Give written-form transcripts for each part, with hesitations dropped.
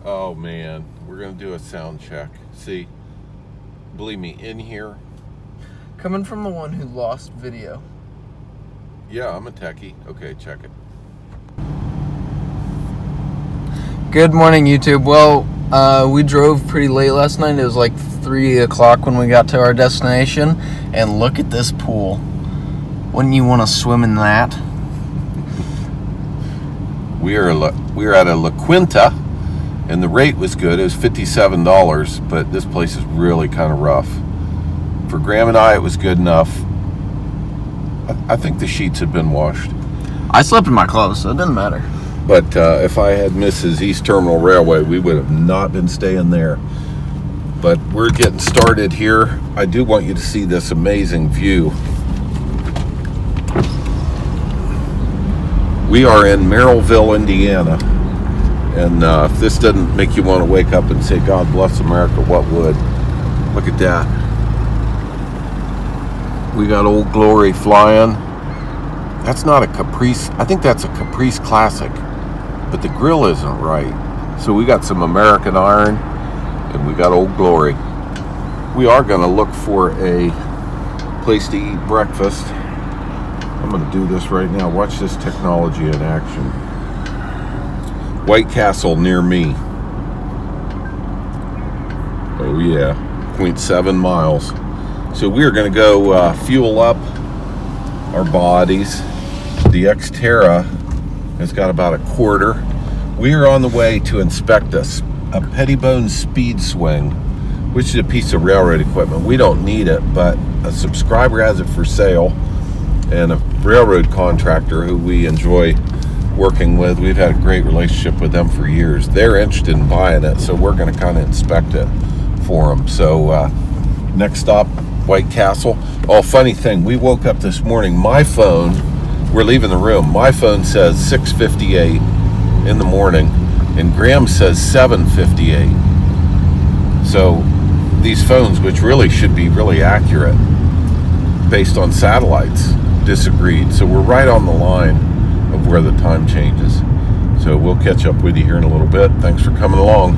Oh man, we're gonna do a sound check. See, believe me, in here. Coming from the one who lost video. Yeah, I'm a techie. Okay, check it. Good morning, YouTube. Well, we drove pretty late last night. It was like 3 o'clock when we got to our destination. And look at this pool. Wouldn't you want to swim in that? We are at a La Quinta, and the rate was good. It was $57, but this place is really kind of rough. For Graham and I, it was good enough. I think the sheets had been washed. I slept in my clothes, so it didn't matter. But if I had Mrs. East Terminal Railway, we would have not been staying there. But we're getting started here. I do want you to see this amazing view. We are in Merrillville, Indiana. And if this doesn't make you want to wake up and say, God bless America, what would? Look at that. We got Old Glory flying. That's not a Caprice. I think that's a Caprice Classic. But the grill isn't right. So we got some American Iron. And we got Old Glory. We are going to look for a place to eat breakfast. I'm going to do this right now. Watch this technology in action. White Castle near me. Oh yeah, 0.7 miles. So we are going to go fuel up our bodies. The Xterra has got about a quarter. We are on the way to inspect a Pettibone speed swing, which is a piece of railroad equipment. We don't need it, but a subscriber has it for sale, and a railroad contractor who we enjoy working with, we've had a great relationship with them for years. They're interested in buying it, so we're going to kind of inspect it for them. So next stop, White Castle. Oh, funny thing, we woke up this morning, my phone, we're leaving the room, my phone says 6:58 in the morning, and Graham says 7:58. So these phones, which really should be really accurate based on satellites, disagreed. So we're right on the line of where the time changes. So we'll catch up with you here in a little bit. Thanks for coming along.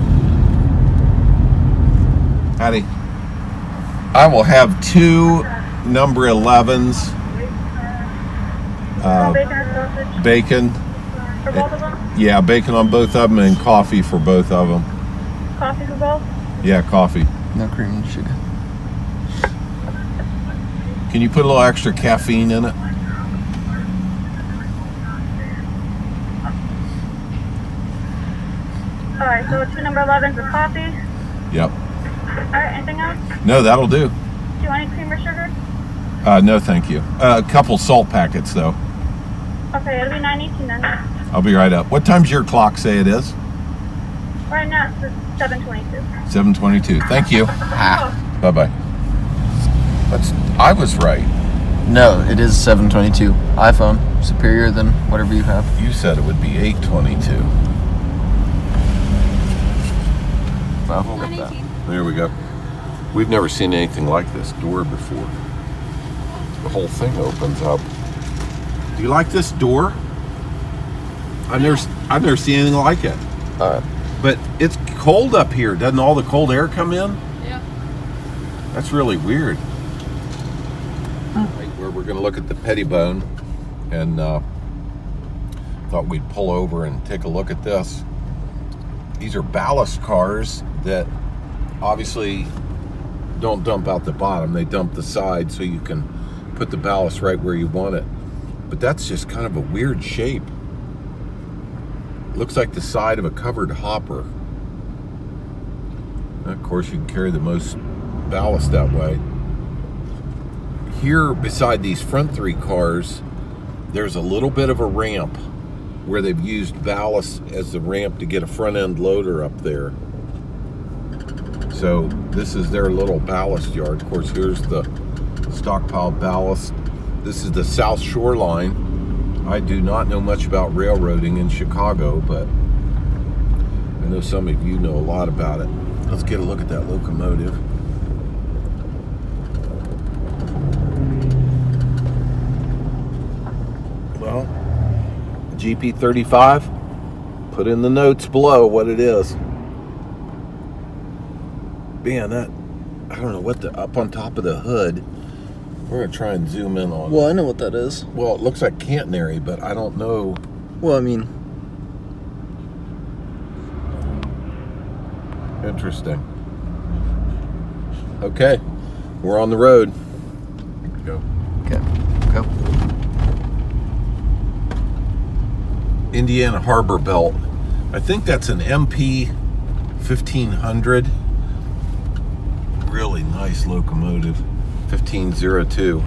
Howdy. I will have 2 number 11s. Bacon. For both of them? Yeah, bacon on both of them and coffee for both of them. Coffee for both? Yeah, coffee. No cream and sugar. Can you put a little extra caffeine in it? Alright, so 2 number 11s with coffee. Yep. Alright, anything else? No, that'll do. Do you want any cream or sugar? No, thank you. A couple salt packets, though. Okay, it'll be $9.18 then. I'll be right up. What time's your clock say it is? Right now it's 7:22. 7:22. Thank you. Bye-bye. I was right. No, it is 7:22. iPhone, superior than whatever you have. You said it would be 8:22. Well, we'll get that. There we go. We've never seen anything like this door before. The whole thing opens up. Do you like this door? I've never seen anything like it. But it's cold up here. Doesn't all the cold air come in? Yeah. That's really weird. Right, where we're going to look at the Pettibone, and thought we'd pull over and take a look at this. These are ballast cars that obviously don't dump out the bottom. They dump the side so you can put the ballast right where you want it. But that's just kind of a weird shape. Looks like the side of a covered hopper. And of course, you can carry the most ballast that way. Here, beside these front 3 cars, there's a little bit of a ramp where they've used ballast as the ramp to get a front end loader up there. So this is their little ballast yard. Of course, here's the stockpiled ballast. This is the South Shoreline. I do not know much about railroading in Chicago, but I know some of you know a lot about it. Let's get a look at that locomotive. Well, GP35, put in the notes below what it is. Man, that, I don't know what up on top of the hood. We're gonna try and zoom in on. Well, I know what that is. Well, it looks like catenary, but I don't know. Well, I mean, interesting. Okay, we're on the road. Go. okay, go. Indiana Harbor Belt. I think that's an MP 1500. Really nice locomotive. 1502.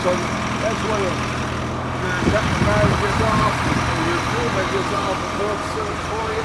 So that's when your guy gets off, and your crewman gets off and works for you.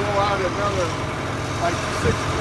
Go out another like 16.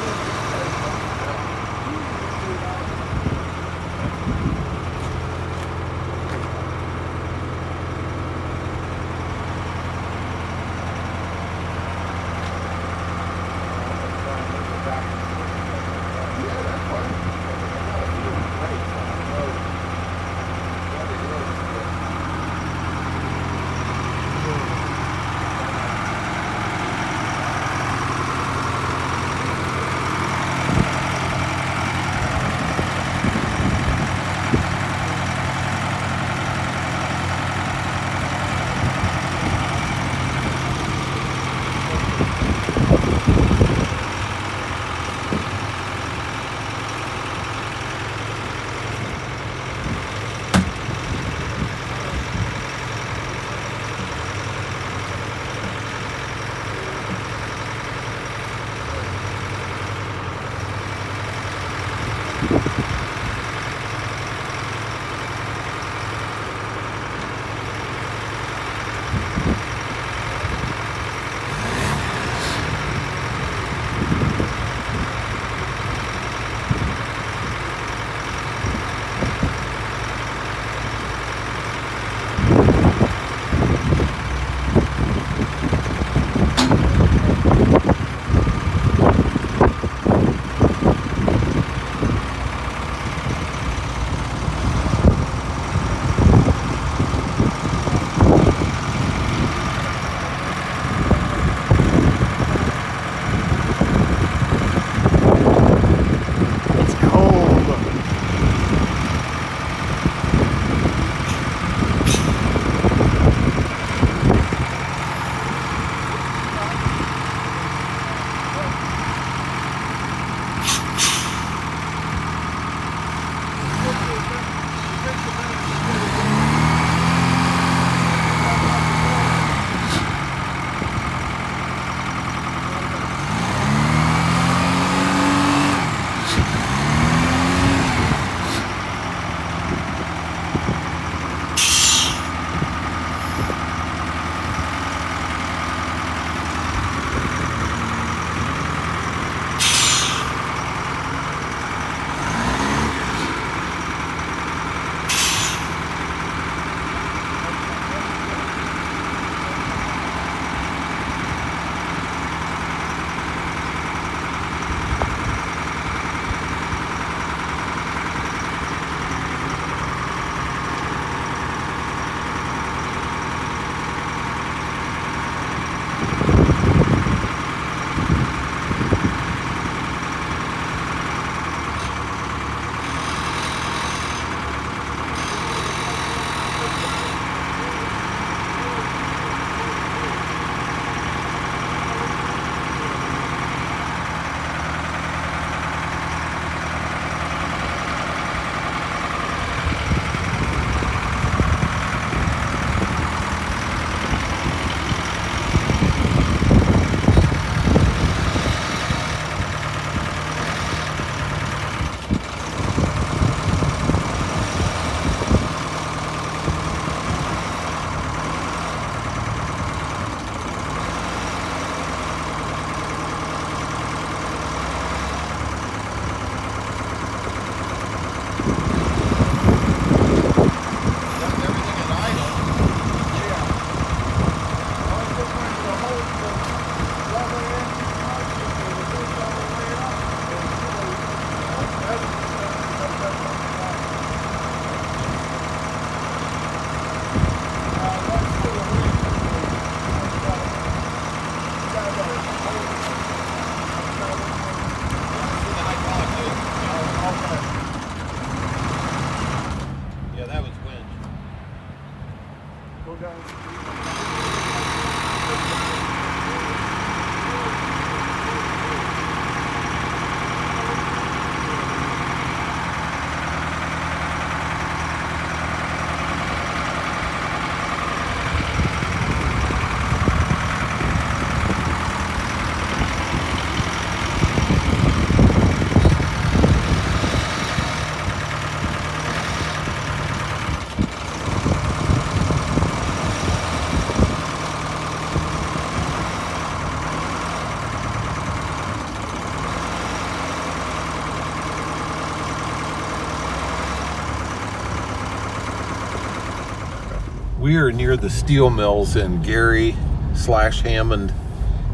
We are near the steel mills in Gary/Hammond,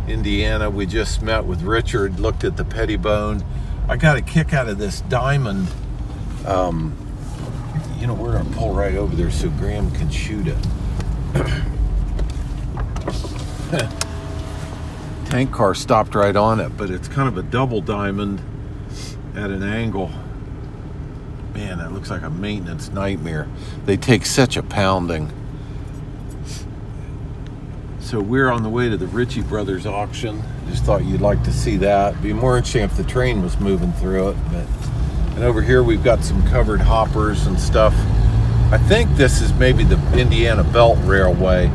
Indiana. We just met with Richard, looked at the Pettibone. I got a kick out of this diamond. You know, we're gonna pull right over there so Graham can shoot it. Tank car stopped right on it, but it's kind of a double diamond at an angle. Man, that looks like a maintenance nightmare. They take such a pounding. So we're on the way to the Ritchie Brothers auction. Just thought you'd like to see that. It'd be more interesting if the train was moving through it. And over here we've got some covered hoppers and stuff. I think this is maybe the Indiana Belt Railway.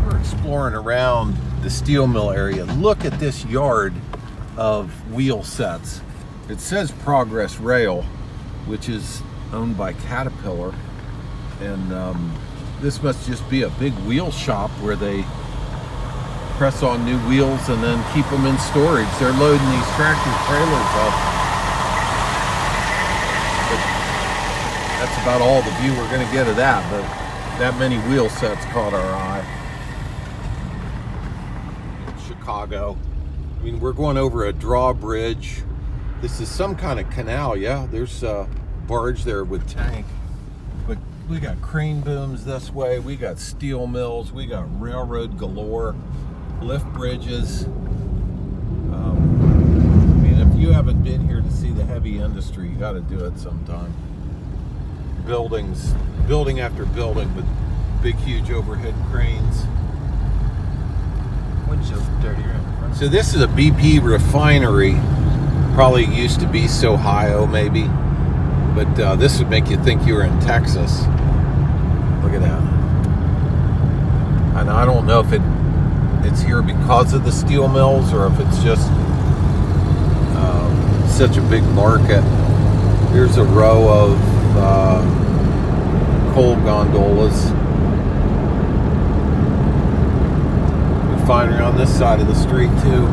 We're exploring around the steel mill area. Look at this yard of wheel sets. It says Progress Rail, which is owned by Caterpillar. And this must just be a big wheel shop where they press on new wheels and then keep them in storage. They're loading these tractor trailers up. But that's about all the view we're going to get of that, but that many wheel sets caught our eye. Chicago. I mean, we're going over a drawbridge. This is some kind of canal, yeah. There's a barge there with tank. But we got crane booms this way. We got steel mills. We got railroad galore. Lift bridges. I mean, if you haven't been here to see the heavy industry, you got to do it sometime. Buildings, building after building with big, huge overhead cranes. So this is a BP refinery. Probably used to be Ohio, maybe. But this would make you think you were in Texas. Look at that. And I don't know if it's here because of the steel mills or if it's just such a big market. Here's a row of coal gondolas. Refinery on this side of the street too.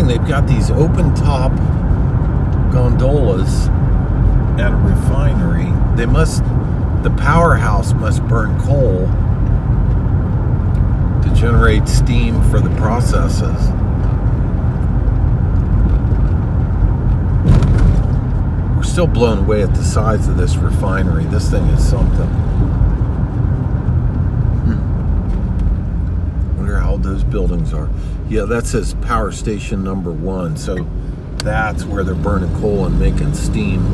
They've got these open top gondolas at a refinery. The powerhouse must burn coal to generate steam for the processes. We're still blown away at the size of this refinery. This thing is something. Wonder how old those buildings are. Yeah, that says power station number 1, so that's where they're burning coal and making steam.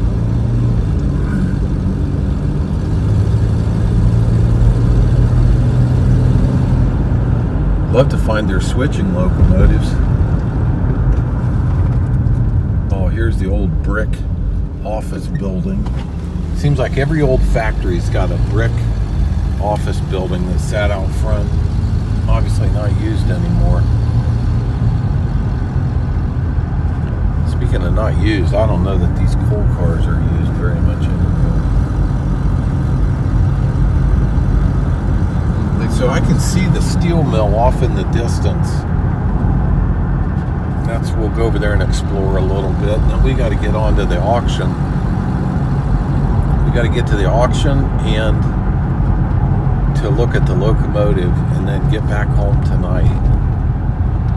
Love to find their switching locomotives. Oh, here's the old brick office building. Seems like every old factory's got a brick office building that sat out front. Obviously not used anymore. Speaking of not used, I don't know that these coal cars are used very much anymore. So I can see the steel mill off in the distance. We'll go over there and explore a little bit. And then we got to get on to the auction. We got to get to the auction and to look at the locomotive and then get back home tonight.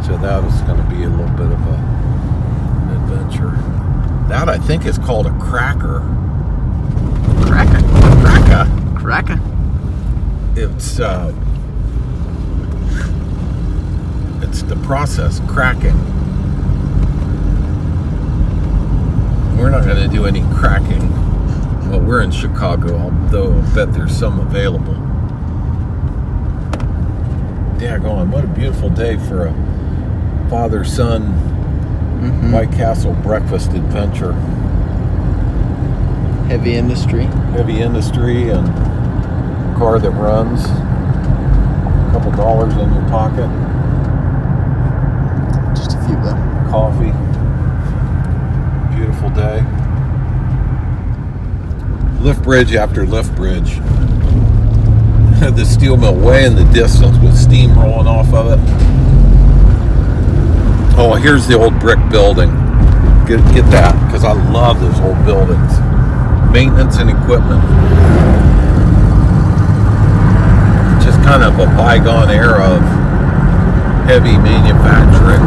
So that was going to be a little bit of an adventure. That I think is called a cracker. Cracker. Cracker. Cracker. It's the process, cracking. We're not going to do any cracking. Well, we're in Chicago, although I'll bet there's some available. Daggone, what a beautiful day for a father-son White Castle breakfast adventure. Heavy industry. Heavy industry and a car that runs. A couple dollars in your pocket. Just a few though. Coffee. Beautiful day. Lift bridge after lift bridge. The steel mill way in the distance with steam rolling off of it. Oh, here's the old brick building. Get that, because I love those old buildings. Maintenance and equipment. Just kind of a bygone era of heavy manufacturing.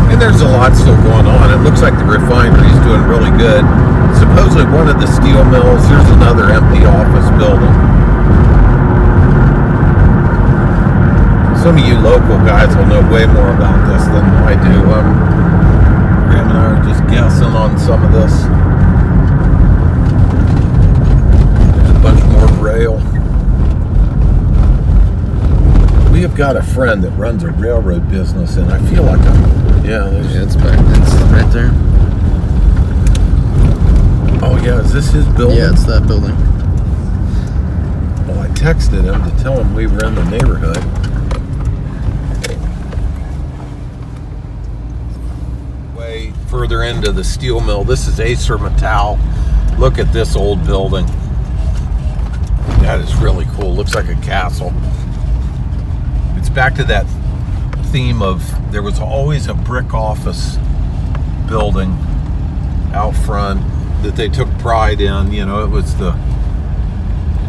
And there's a lot still going on. It looks like the refinery is doing really good. Supposedly one of the steel mills, there's another empty office building. Some of you local guys will know way more about this than I do. Graham and I are just guessing on some of this. There's a bunch more rail. We have got a friend that runs a railroad business, and I feel like It's back. It's right there. Oh yeah, is this his building? Yeah, it's that building. Well, I texted him to tell him we were in the neighborhood. Way further into the steel mill. This is Acer Metal. Look at this old building. That is really cool. Looks like a castle. It's back to that theme of there was always a brick office building out front that they took pride in. You know, it was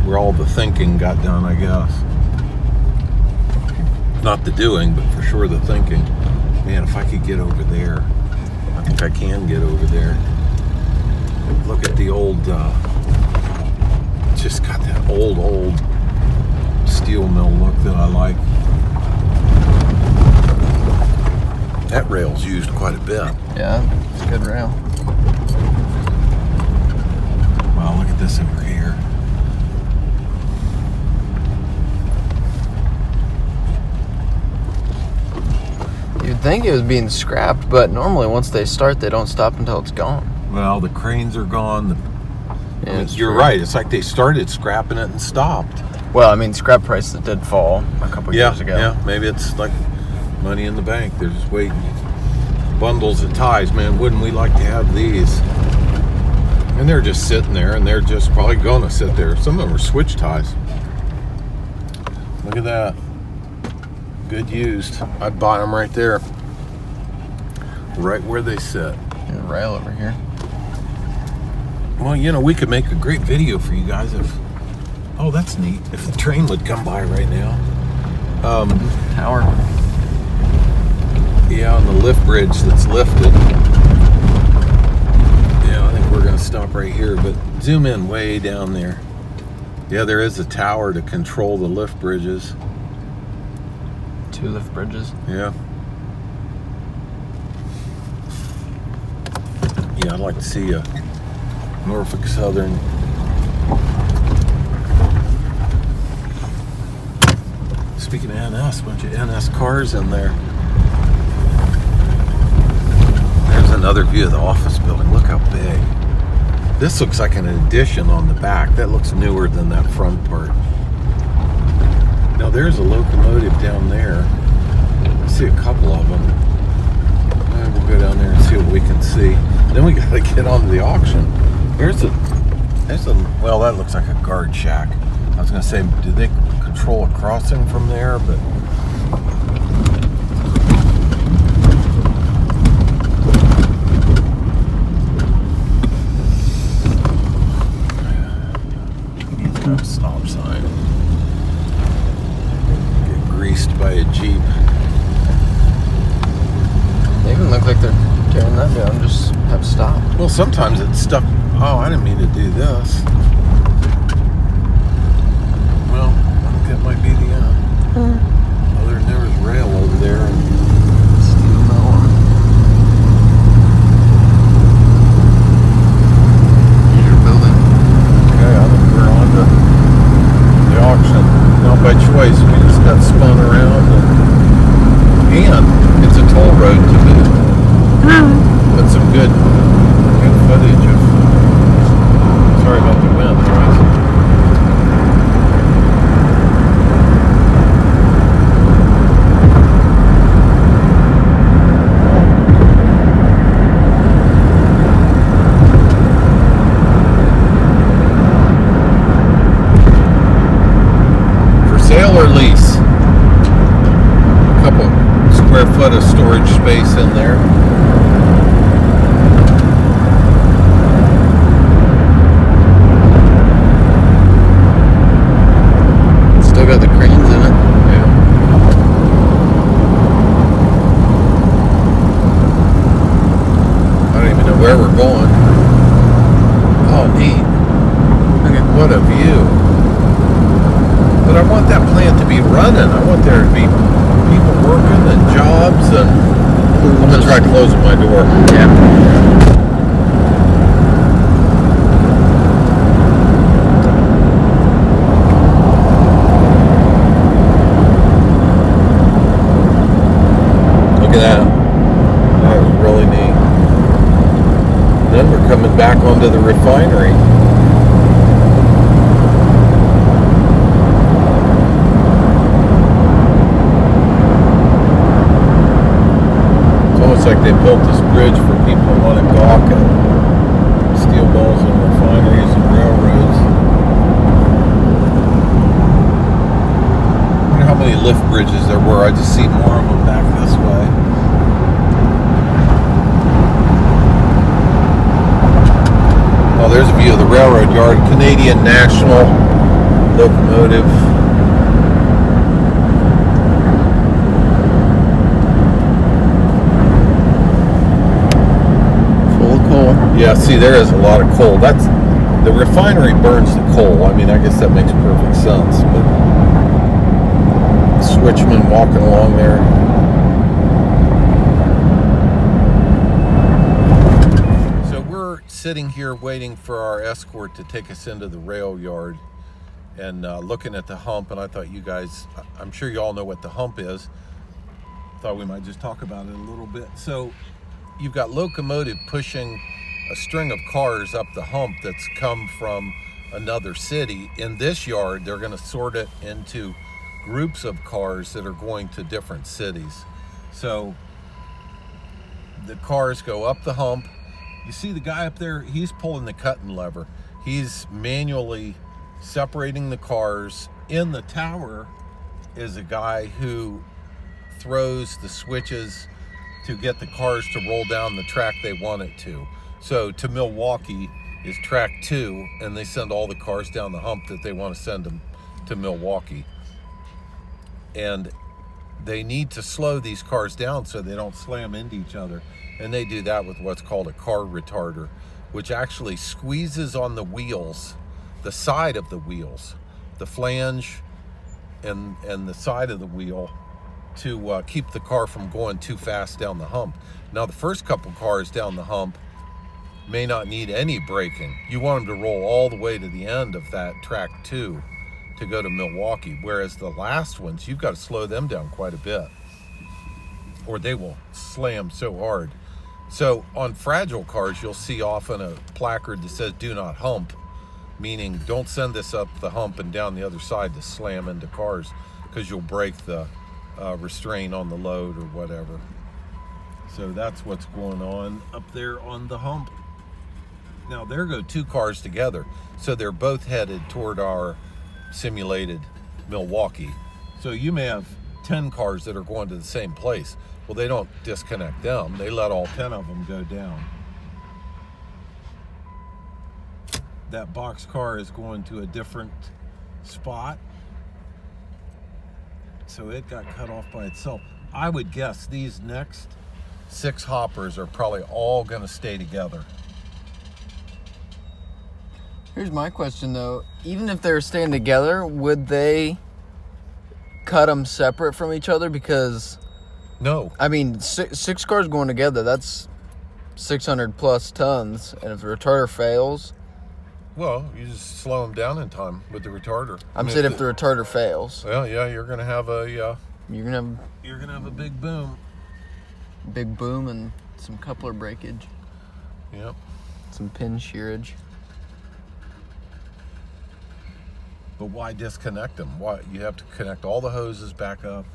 where all the thinking got done, I guess. Not the doing, but for sure the thinking. Man, if I could get over there. I think I can get over there. Look at the old, just got that old steel mill look that I like. That rail's used quite a bit. Yeah, it's a good rail. Wow, look at this over here. You'd think it was being scrapped, but normally once they start, they don't stop until it's gone. Well, the cranes are gone. Yeah, You're right. It's like they started scrapping it and stopped. Well, I mean, scrap prices did fall a couple years ago. Yeah, maybe it's like money in the bank. They're just waiting. Bundles of ties, man. Wouldn't we like to have these? And they're just sitting there, and they're just probably going to sit there. Some of them are switch ties. Look at that. Good used. I'd buy them right there. Right where they sit. There's a rail over here. Well, you know, we could make a great video for you guys if... Oh, that's neat. If the train would come by right now. Tower. Yeah, on the lift bridge that's lifted. Yeah, I think we're going to stop right here, but zoom in way down there. Yeah, there is a tower to control the lift bridges. 2 lift bridges. Yeah. Yeah, I'd like to see a Norfolk Southern. Speaking of NS, a bunch of NS cars in there. There's another view of the office building. Look how big. This looks like an addition on the back. That looks newer than that front part. Now there's a locomotive down there. I see a couple of them. We'll go down there and see what we can see. Then we gotta get onto the auction. There's a, well, that looks like a guard shack. I was gonna say, do they control a crossing from there? But stop sign. Get greased by a Jeep. They even look like they're tearing that down, just have stopped. Well, sometimes it's stuck. Oh, I didn't mean to do this. Well, I think that might be the end. Oh, there was rail over there. Steal that one. Here's your building. Okay, I think we're on to the auction. Not by choice, we just got spun around. And it's a toll road to boot. But some good footage of. Sorry about the wind, guys. For sale or lease? A couple square foot of storage space in there. Still got the cranes in it. Yeah. I don't even know where we're going. Oh, neat. Look at what a view. But I want that plant to be running. I want there to be people working and jobs and I'm gonna try closing my door. Yeah. Look at that. That was really neat. Then we're coming back onto the refinery. It's almost like they built this bridge for people who want to gawk at steel mills and refineries and railroads. I wonder how many lift bridges there were. I just see more of them back this way. Oh, there's a view of the railroad yard. Canadian National locomotive. Full of coal. Yeah, see, there is a lot of coal. That's the refinery burns the coal. I mean, I guess that makes perfect sense. But switchman walking along there. So we're sitting here waiting for our escort to take us into the rail yard and looking at the hump. And I thought you guys, I'm sure you all know what the hump is. Thought we might just talk about it a little bit. So you've got locomotive pushing a string of cars up the hump that's come from another city. In this yard, they're going to sort it into groups of cars that are going to different cities. So the cars go up the hump. You see the guy up there, he's pulling the cutting lever. He's manually separating the cars. In the tower is a guy who throws the switches to get the cars to roll down the track they want it to. So to Milwaukee is track 2, and they send all the cars down the hump that they want to send them to Milwaukee. And they need to slow these cars down so they don't slam into each other. And they do that with what's called a car retarder, which actually squeezes on the wheels, the side of the wheels, the flange and the side of the wheel, to keep the car from going too fast down the hump. Now, the first couple cars down the hump may not need any braking. You want them to roll all the way to the end of that track 2 to go to Milwaukee, whereas the last ones, you've got to slow them down quite a bit or they will slam so hard. So on fragile cars, you'll see often a placard that says "Do not hump," meaning don't send this up the hump and down the other side to slam into cars, because you'll break the restraint on the load or whatever. So that's what's going on up there on the hump. Now there go 2 cars together, so they're both headed toward our simulated Milwaukee. So you may have 10 cars that are going to the same place. Well, they don't disconnect them. They let all 10 of them go down. That box car is going to a different spot. So it got cut off by itself. I would guess these next 6 hoppers are probably all going to stay together. Here's my question, though. Even if they're staying together, would they cut them separate from each other? Because, No. I mean, six cars going together, that's 600 plus tons. And if the retarder fails... Well, you just slow them down in time with the retarder. I'm saying if the retarder fails. Well, yeah, you're going to have a... You're going to have a big boom. big boom and some coupler breakage. Yep. Some pin shearage. But why disconnect them? Why you have to connect all the hoses back up?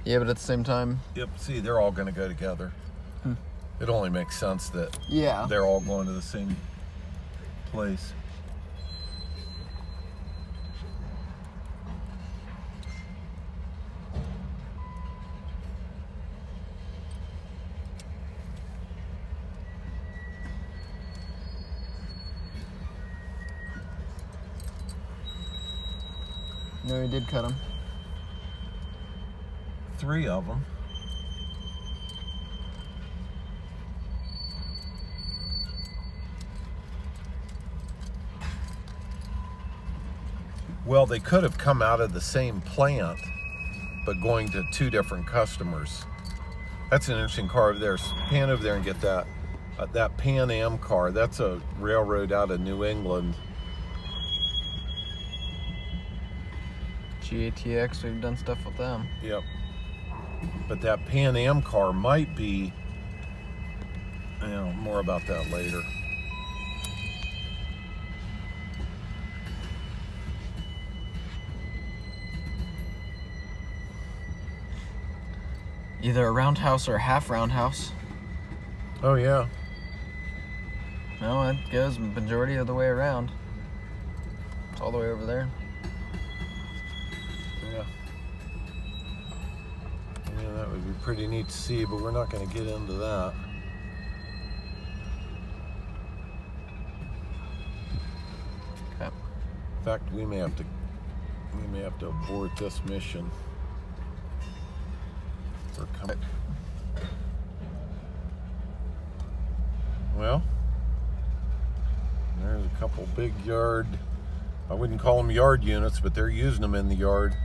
Yeah, but at the same time... Yep, see, they're all going to go together. It only makes sense that they're all going to the same place. No, he did cut them. 3 of them. Well, they could have come out of the same plant, but going to 2 different customers. That's an interesting car over there. Pan over there and get that. That Pan Am car. That's a railroad out of New England. GATX, we've done stuff with them. Yep. But that Pan Am car might be, more about that later. Either a roundhouse or a half roundhouse. Oh, yeah. No, it goes majority of the way around. It's all the way over there. Yeah. Yeah, that would be pretty neat to see, but we're not going to get into that. Okay. In fact, we may have to abort this mission. We're coming. Well, there's a couple big yard. I wouldn't call them yard units, but they're using them in the yard.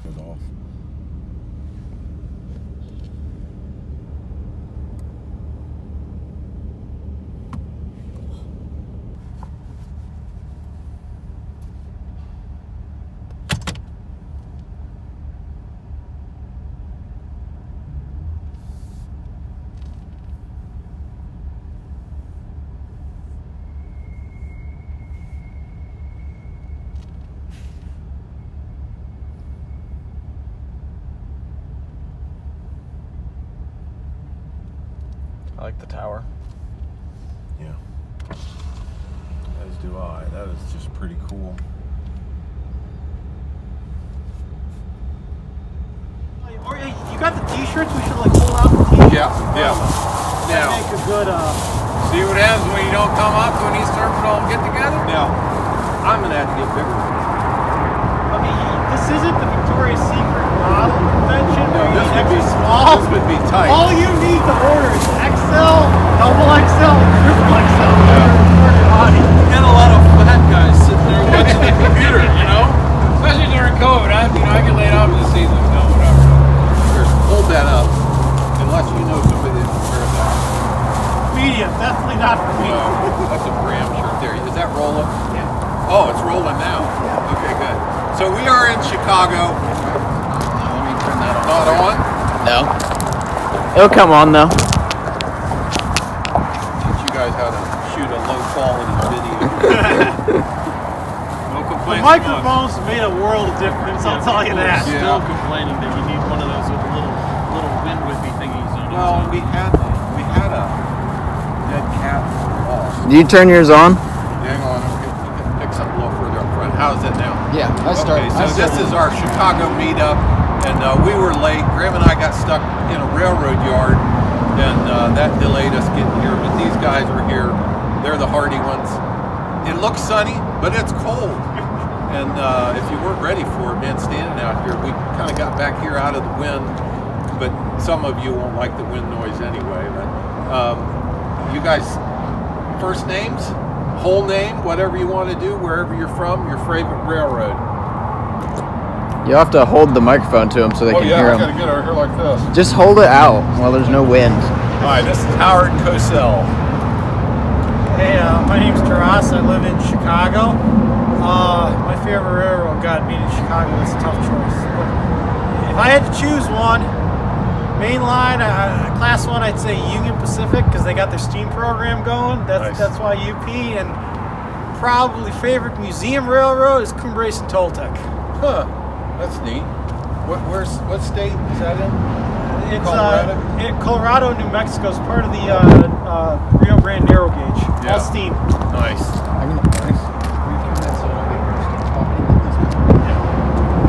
Goes off. I like the tower. Yeah. As do I. That is just pretty cool. Or you got the t-shirts, we should like pull out the t-shirts. Yeah. Now, Make a good See what happens when you don't come up when East Terminal get together? now, I'm gonna have to get bigger. I mean, this isn't the Victoria's Secret model convention where you This need would be extra small. small. This would be tight. All you need to order is XL, double XL, and triple XL. For your body. Get a lot of fat guys sitting there watching the computer, you know? Especially during COVID. I get laid off this season, whatever. Here, hold that up. Unless you know somebody that can wear that. Medium, definitely not for me. That's a Bram shirt there. Is that rolling? Yeah. Oh, it's rolling now. Okay, good. So we are in Chicago. Let me turn that Not on? No. It'll come on though. Teach you guys how to shoot a low quality video. No The complaints. microphones made a world of difference, I'll tell you that. Yeah. Still complaining that you need one of those with little wind whippy thingies on it. Well, we had a dead cat lost. Do you turn yours on? Hang on, we can pick something a little further up front. How's it now? Yeah, Okay, so this is our Chicago meetup. And we were late. Graham and I got stuck in a railroad yard, and that delayed us getting here. But these guys were here. They're the hardy ones. It looks sunny, but it's cold. And if you weren't ready for it, man, standing out here, we kind of got back here out of the wind. But some of you won't like the wind noise anyway. But you guys, first names, whole name, whatever you want to do, wherever you're from, your favorite railroad. You have to hold the microphone to them so they can hear I them. gotta get over here like this. Just hold it out while there's no wind. All right, this is Howard Cosell. Hey, my name's Taras. I live in Chicago. My favorite railroad, God, being in Chicago, that's a tough choice. But if I had to choose one, main line, class one, I'd say Union Pacific because they got their steam program going. That's why UP. And probably favorite museum railroad is Cumbres and Toltec. Huh, that's neat. What state is that in? It's Colorado? Colorado, New Mexico is part of the Rio Grande narrow gauge. Yeah. All steam. Nice.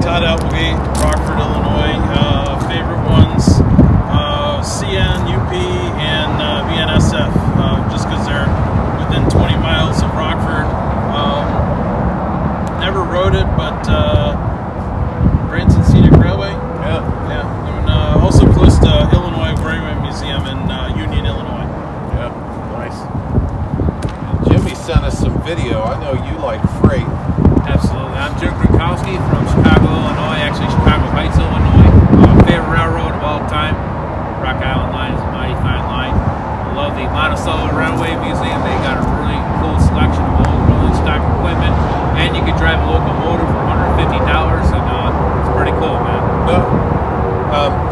Todd Applegate, Rockford, Illinois. Favorite ones, CN, UP, and BNSF, just because they're within 20 miles of Rockford. Never rode it, but Branson Scenic Railway. Yeah. And also close to Illinois Railway Museum in Union, Illinois. Yeah, nice. And Jimmy sent us some video. I know you like freight. Absolutely. I'm Jim Gronkowski from Chicago, Illinois, actually Chicago Heights, Illinois. Favorite railroad of all time. Rock Island Line is a mighty fine line. I love the Monticello Railway Museum. They got a really cool selection of old rolling stock equipment, and you can drive a locomotive for $150, and it's pretty cool, man.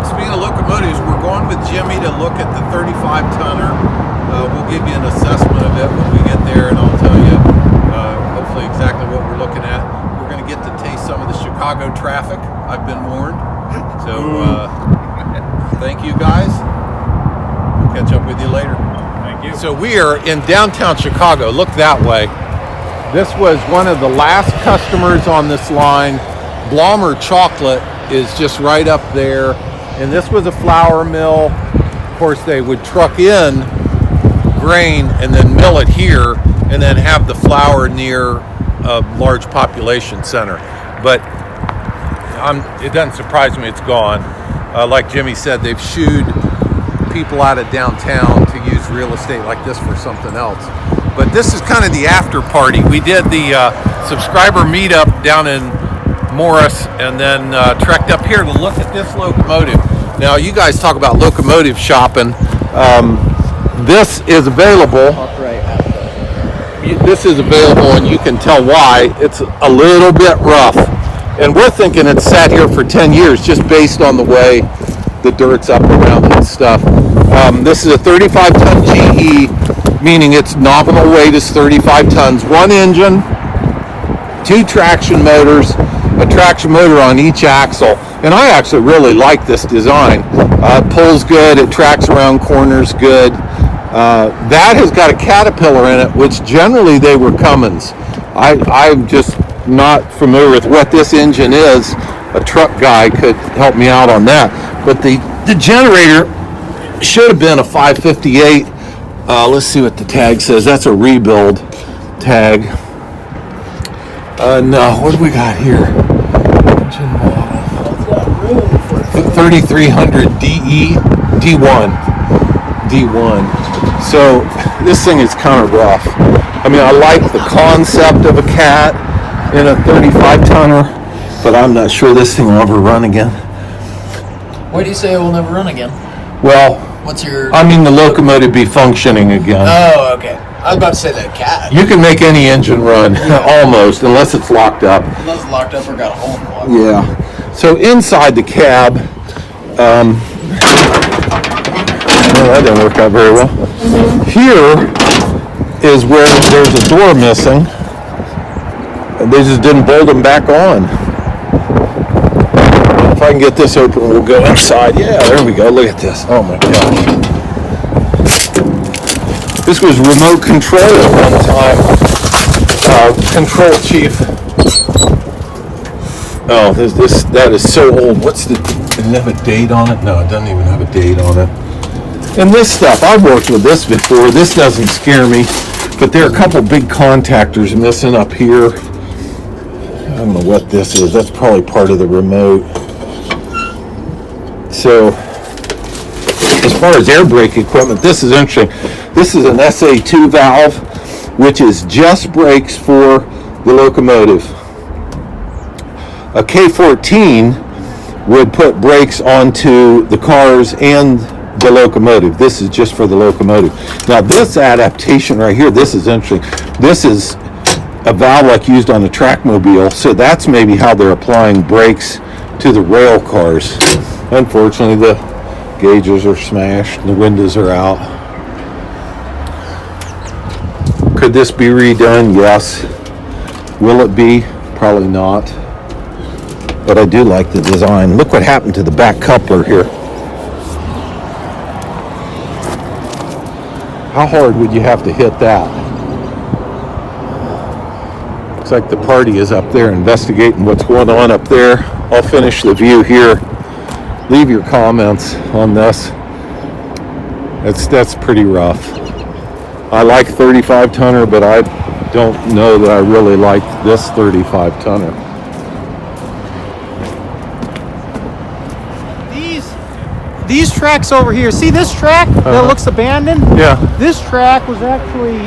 Speaking of locomotives, we're going with Jimmy to look at the 35-tonner. We'll give you an assessment of it when we get there, and I'll tell you hopefully exactly what we're looking at. We're going to get to taste some of the Chicago traffic. I've been warned. So thank you guys. We'll catch up with you later. Thank you. So we are in downtown Chicago. Look that way. This was one of the last customers on this line. Blommer Chocolate is just right up there. And this was a flour mill. Of course, they would truck in grain and then mill it here and then have the flour near a large population center. But it doesn't surprise me it's gone. Like Jimmy said, they've shooed people out of downtown to use real estate like this for something else. But this is kind of the after party. We did the subscriber meetup down in Morris and then trekked up here to look at this locomotive. Now, you guys talk about locomotive shopping. This is available. This is available, and you can tell why. It's a little bit rough. And we're thinking it's sat here for 10 years just based on the way the dirt's up around it and stuff. This is a 35-ton GE, meaning its nominal weight is 35 tons. One engine, 2 traction motors, a traction motor on each axle. And I actually really like this design. It pulls good, it tracks around corners good. That has got a Caterpillar in it, which generally they were Cummins. I'm just not familiar with what this engine is. A truck guy could help me out on that. But the generator should have been a 558. Let's see what the tag says. That's a rebuild tag. No, what do we got here? Engine model. 3300 D1. So this thing is kind of rough. I mean, I like the concept of a cat in a 35-tonner, but I'm not sure this thing will ever run again. Why do you say it will never run again? Well, What's your... I mean the locomotive be functioning again. Oh, okay. I was about to say that cat. You can make any engine run, almost, unless it's locked up. Unless it's locked up or got a hole in the lock. Yeah. So inside the cab, well, that didn't work out very well. Here is where there's a door missing. They just didn't bolt them back on. If I can get this open, we'll go inside. Yeah, there we go. Look at this. Oh my gosh. This was remote control at one time. Control chief Oh, that is so old. Does it have a date on it? No, it doesn't even have a date on it. And this stuff, I've worked with this before. This doesn't scare me, but there are a couple big contactors missing up here. I don't know what this is. That's probably part of the remote. So, as far as air brake equipment, this is interesting. This is an SA2 valve, which is just brakes for the locomotive. A K14 would put brakes onto the cars and the locomotive. This is just for the locomotive. Now this adaptation right here, this is interesting. This is a valve like used on the trackmobile, so that's maybe how they're applying brakes to the rail cars. Unfortunately, the gauges are smashed and the windows are out. Could this be redone? Yes. Will it be? Probably not. But I do like the design. Look what happened to the back coupler here. How hard would you have to hit that? Looks like the party is up there investigating what's going on up there. I'll finish the view here. Leave your comments on this. That's pretty rough. I like 35 tonner, but I don't know that I really like this 35 tonner. These tracks over here, see this track that looks abandoned? Yeah. This track was actually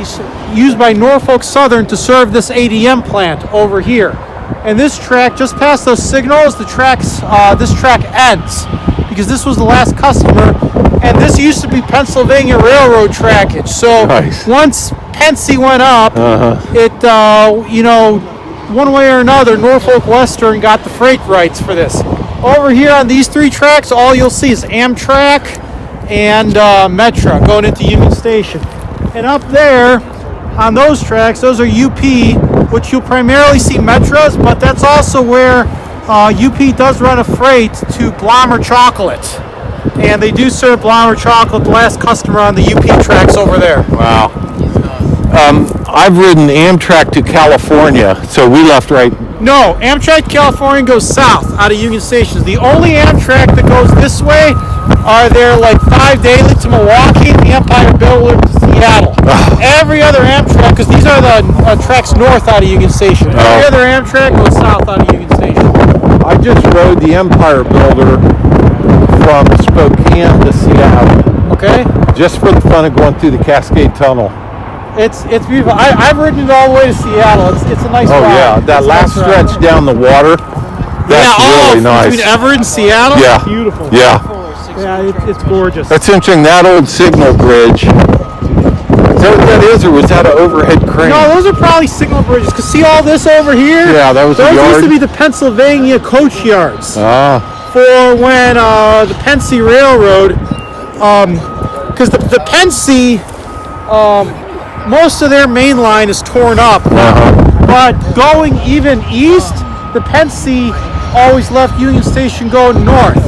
used by Norfolk Southern to serve this ADM plant over here. And this track, just past those signals, this track ends because this was the last customer. And this used to be Pennsylvania Railroad trackage. So nice. Once Pensy went up, it, one way or another, Norfolk Western got the freight rights for this. Over here on these three tracks, all you'll see is Amtrak and Metra going into Union Station. And up there on those tracks, those are UP, which you'll primarily see Metras, but that's also where UP does run a freight to Blommer Chocolate. And they do serve Blommer Chocolate, the last customer on the UP tracks over there. Wow. I've ridden Amtrak to California, so we left right. No, Amtrak California goes south out of Union Station. The only Amtrak that goes this way are there like 5 daily to Milwaukee and the Empire Builder to Seattle. Every other Amtrak, because these are the tracks north out of Union Station. Every other Amtrak goes south out of Union Station. I just rode the Empire Builder from Spokane to Seattle. Okay. Just for the fun of going through the Cascade Tunnel. It's beautiful. I've ridden it all the way to Seattle. It's a nice ride. Oh yeah, that last stretch down the water, that's really nice. Between Everett and Seattle? Yeah. Beautiful. Yeah. Yeah, it's gorgeous. That's interesting, that old signal bridge. Is that what that is, or was that an overhead crane? No, those are probably signal bridges. Because see all this over here? Yeah, that was a yard. Those used to be the Pennsylvania coach yards. For when the Pensy Railroad, because the Pensy, most of their main line is torn up. But going even east, the Pensy always left Union Station going north.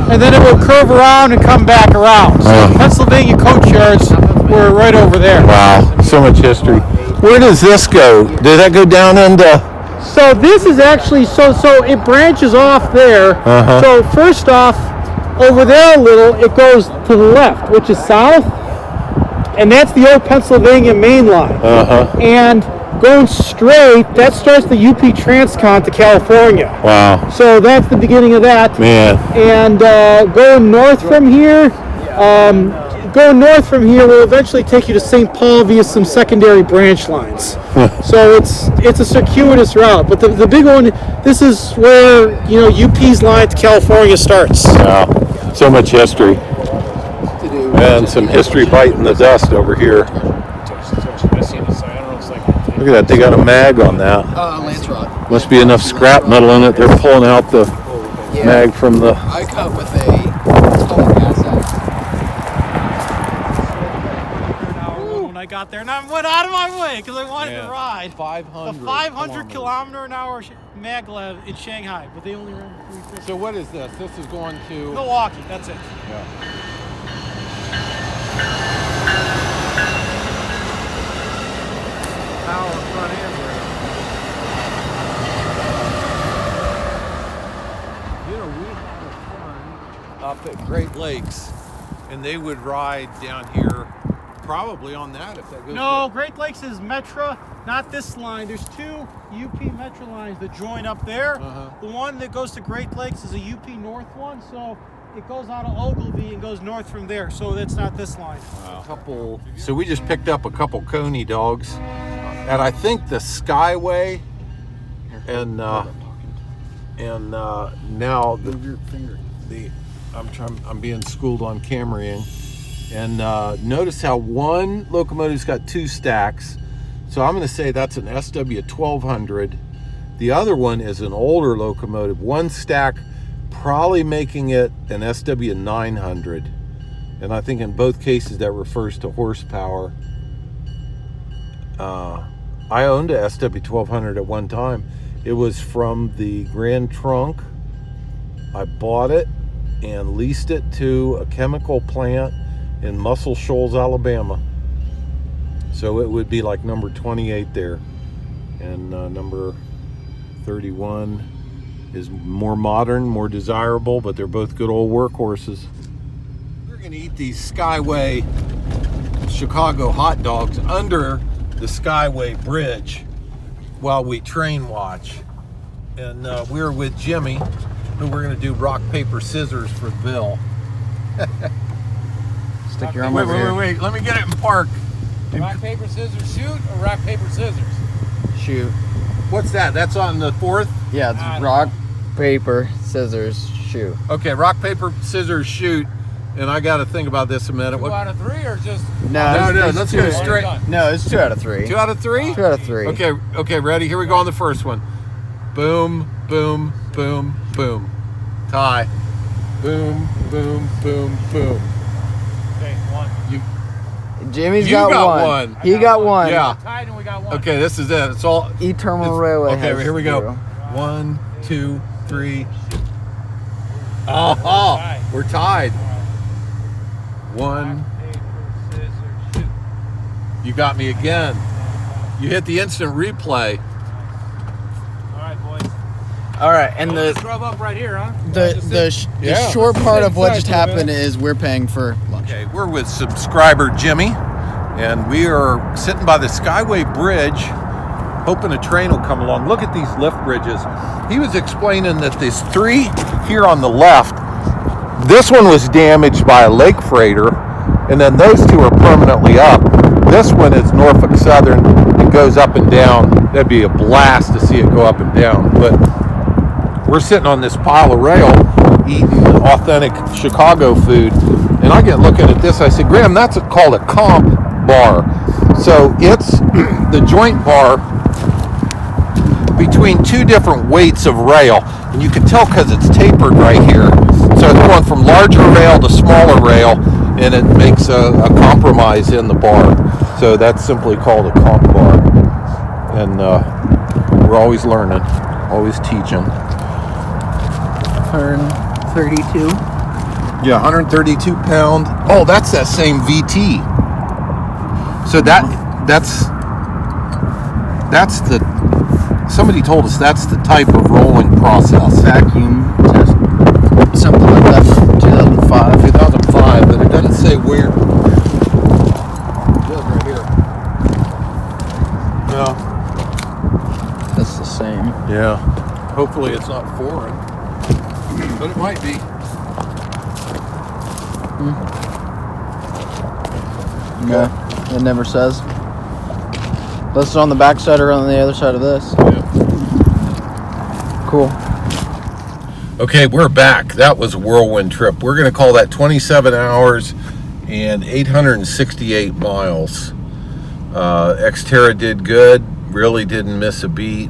And then it would curve around and come back around. So the Pennsylvania coach yards were right over there. Wow, so much history. Where does this go? Did that go down into... So this is actually, so it branches off there. So first off, over there a little, it goes to the left, which is south. And that's the old Pennsylvania main line. And going straight, that starts the UP Transcon to California. Wow. So that's the beginning of that. Man. And going north from here will eventually take you to St. Paul via some secondary branch lines. So it's a circuitous route. But the big one, this is where UP's line to California starts. Wow. So much history. And some history biting the dust over here. Look at that, they got a mag on that. Lance rod. Must be enough scrap metal in it. They're pulling out the mag from the... I cut with it's called a gas axe. When I got there, and I went out of my way because I wanted to ride the 500 kilometer an hour maglev in Shanghai, but they only ran 350. So what is this? This is going to... Milwaukee, that's it. Yeah. Power front end brake. up at Great Lakes, and they would ride down here probably on that if that goes. No, Great Lakes is Metra, not this line. There's two UP Metra lines that join up there. The one that goes to Great Lakes is a UP North one, so it goes out of Ogilvy and goes north from there. So that's not this line. So we just picked up a couple Coney dogs, and I think the Skyway, and now I'm being schooled on cameraing, and notice how one locomotive's got 2 stacks. So I'm going to say that's an SW 1200. The other one is an older locomotive, 1 stack, probably making it an SW 900. And I think in both cases that refers to horsepower. I owned a SW 1200 at one time. It was from the Grand Trunk. I bought it and leased it to a chemical plant in Muscle Shoals, Alabama. So it would be like number 28 there. And number 31 is more modern, more desirable, but they're both good old workhorses. We're gonna eat these Skyway Chicago hot dogs under the Skyway Bridge while we train watch. And we're with Jimmy, who we're gonna do rock, paper, scissors for Bill. Stick your arm over here. Wait, let me get it in park. Rock, paper, scissors, shoot, or rock, paper, scissors? Shoot. What's that? That's on the 4th? Yeah, it's rock, paper, scissors, shoot. Okay, rock, paper, scissors, shoot. And I got to think about this a minute. 2 out of 3 or just... No, let's go straight. No, it's 2 out of 3. 2 out of 3? 2 out of 3. Okay, ready? Here we go on the first one. Boom, boom, boom, boom. Tie. Boom, boom, boom, boom. Okay, 1. Jimmy's You got got one. one. He got one. Yeah. Tied and we got 1. Okay, this is it. It's all. E-Terminal Railway. Okay, has here we go. 0. 1, 2, 3. Oh, we're tied. 1. Rock, paper, scissors, shoot. You got me again. You hit the instant replay. All right, boys. All right, and Just rub up right here, huh? the Yeah. short part of what just Exactly, happened is we're paying for lunch. Okay, we're with subscriber Jimmy, and we are sitting by the Skyway Bridge, hoping a train will come along. Look at these lift bridges. He was explaining that there's 3 here on the left. This one was damaged by a lake freighter, and then those 2 are permanently up. This one is Norfolk Southern. It goes up and down. That'd be a blast to see it go up and down. But we're sitting on this pile of rail eating authentic Chicago food. And I get looking at this. I said, Graham, that's called a comp bar. So it's the joint bar between 2 different weights of rail. And you can tell because it's tapered right here. So it's going from larger rail to smaller rail, and it makes a compromise in the bar. So that's simply called a comp bar. And we're always learning, always teaching. Turn 32. Yeah, 132 pound. Oh, that's that same VT. So that's the, somebody told us that's the type of rolling process. Vacuum test. Something like that from 2005. 2005, but it doesn't say where. It does right here. No. That's the same. Yeah. Hopefully it's not foreign, but it might be. No, it never says. Unless it's on the back side or on the other side of this. Yeah. Cool. Okay, we're back. That was a whirlwind trip. We're going to call that 27 hours and 868 miles. Xterra did good. Really didn't miss a beat.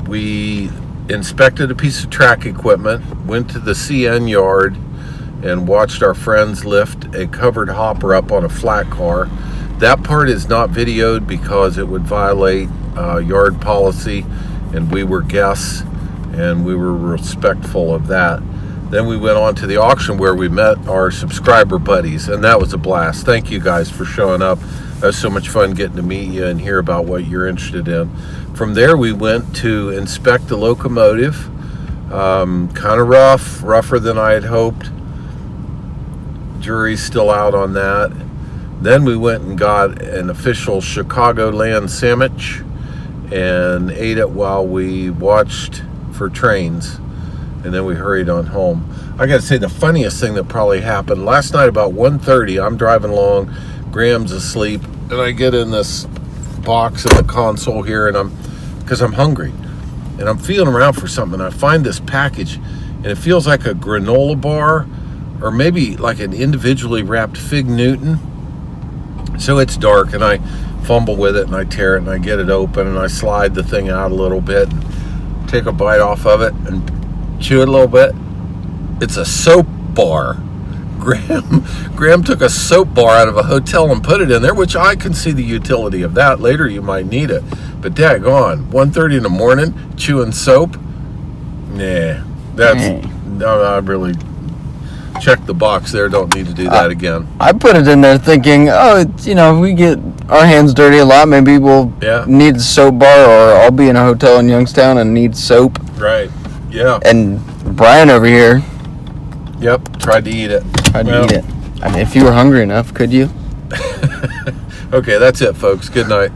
We inspected a piece of track equipment, went to the CN yard, and watched our friends lift a covered hopper up on a flat car. That part is not videoed because it would violate yard policy, and we were guests, and we were respectful of that. Then we went on to the auction where we met our subscriber buddies, and that was a blast. Thank you guys for showing up. It was so much fun getting to meet you and hear about what you're interested in. From there, we went to inspect the locomotive. Kind of rougher than I had hoped. Jury's still out on that. Then we went and got an official Chicagoland sandwich and ate it while we watched for trains, and then we hurried on home. I gotta say, the funniest thing that probably happened last night about 1:30, I'm driving along, Graham's asleep, and I get in this box in the console here, and because I'm hungry, and I'm feeling around for something, and I find this package, and it feels like a granola bar, or maybe like an individually wrapped Fig Newton. So it's dark, and I fumble with it, and I tear it, and I get it open, and I slide the thing out a little bit, and take a bite off of it, and chew it a little bit. It's a soap bar. Graham took a soap bar out of a hotel and put it in there, which I can see the utility of that. Later you might need it. But daggone, 1:30 in the morning, chewing soap? Nah, no, I really check the box there. Don't need to do that again. I put it in there thinking, if we get our hands dirty a lot, maybe we'll need a soap bar, or I'll be in a hotel in Youngstown and need soap. Right, yeah. And Brian over here... Yep, tried to eat it. I mean, if you were hungry enough, could you? Okay, that's it, folks. Good night.